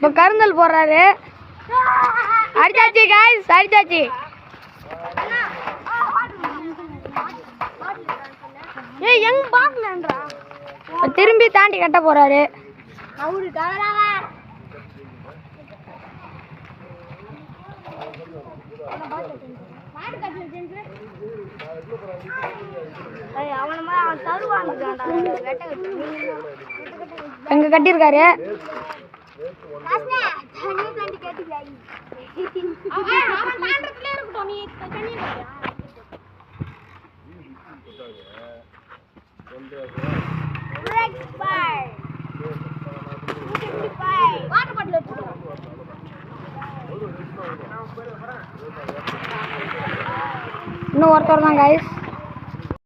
இப்போ கருந்தல் போடுறாரு. அடிச்சாச்சு காய்ஸ், அடிச்சாச்சு. ஏய் எங்க பாக்கலன்றா. திரும்பி தாண்டி கட்ட போறாரு. அவரு கலராவா மாடு கட்டல செஞ்சு. ஏய் அவனமா அவன் தருவான்டா. வெட்ட கட்டு. எங்க கட்டிருக்காரு? காஸ்னா தண்ணி தாண்டி கட்டிடா. அவன் தாண்டறதுல இருக்கட்டும். நீ தண்ணி கட்டியா? இன்னும் ஒருத்தர் தான் गाइस.